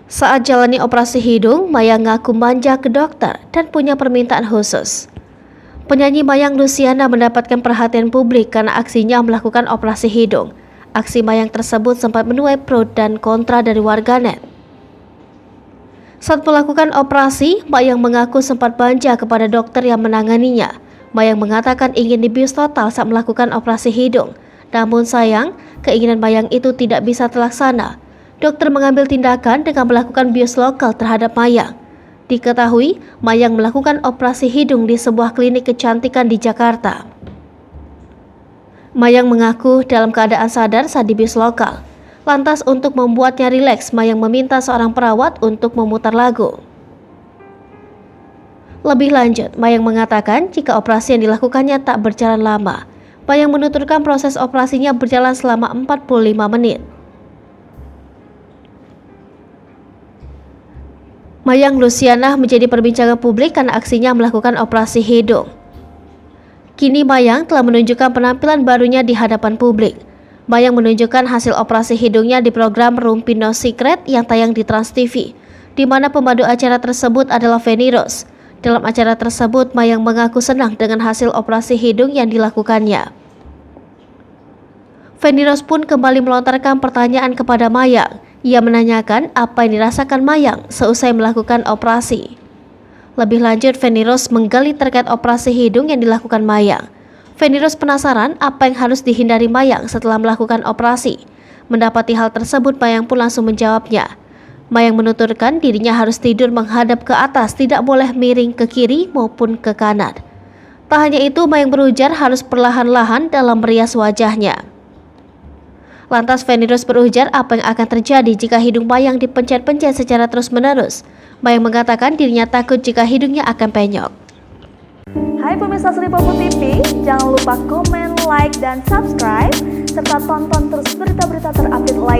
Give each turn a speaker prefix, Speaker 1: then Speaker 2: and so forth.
Speaker 1: Saat jalani operasi hidung, Mayang ngaku manja ke dokter dan punya permintaan khusus. Penyanyi Mayang Luciana mendapatkan perhatian publik karena aksinya melakukan operasi hidung. Aksi Mayang tersebut sempat menuai pro dan kontra dari warganet. Saat melakukan operasi, Mayang mengaku sempat manja kepada dokter yang menanganinya. Mayang mengatakan ingin dibius total saat melakukan operasi hidung. Namun sayang, keinginan Mayang itu tidak bisa terlaksana. Dokter mengambil tindakan dengan melakukan bius lokal terhadap Mayang. Diketahui, Mayang melakukan operasi hidung di sebuah klinik kecantikan di Jakarta. Mayang mengaku dalam keadaan sadar saat dibius lokal. Lantas untuk membuatnya rileks, Mayang meminta seorang perawat untuk memutar lagu. Lebih lanjut, Mayang mengatakan jika operasi yang dilakukannya tak berjalan lama. Mayang menuturkan proses operasinya berjalan selama 45 menit. Mayang Luciana menjadi perbincangan publik karena aksinya melakukan operasi hidung. Kini Mayang telah menunjukkan penampilan barunya di hadapan publik. Mayang menunjukkan hasil operasi hidungnya di program Rumpi No Secret yang tayang di Trans TV, di mana pemandu acara tersebut adalah Feni Rose. Dalam acara tersebut, Mayang mengaku senang dengan hasil operasi hidung yang dilakukannya. Feni Rose pun kembali melontarkan pertanyaan kepada Mayang. Ia menanyakan apa yang dirasakan Mayang seusai melakukan operasi. Lebih lanjut, Feni Rose menggali terkait operasi hidung yang dilakukan Mayang. Feni Rose penasaran apa yang harus dihindari Mayang setelah melakukan operasi. Mendapati hal tersebut, Mayang pun langsung menjawabnya. Mayang menuturkan dirinya harus tidur menghadap ke atas, tidak boleh miring ke kiri maupun ke kanan. Tak hanya itu, Mayang berujar harus perlahan-lahan dalam merias wajahnya. Lantas Feni Rose berujar apa yang akan terjadi jika hidung Mayang dipencet-pencet secara terus-menerus. Mayang mengatakan dirinya takut jika hidungnya akan penyok.
Speaker 2: Hai pemirsa Sri Popo TV, jangan lupa komen, like, dan subscribe, serta tonton terus berita-berita terupdate lain.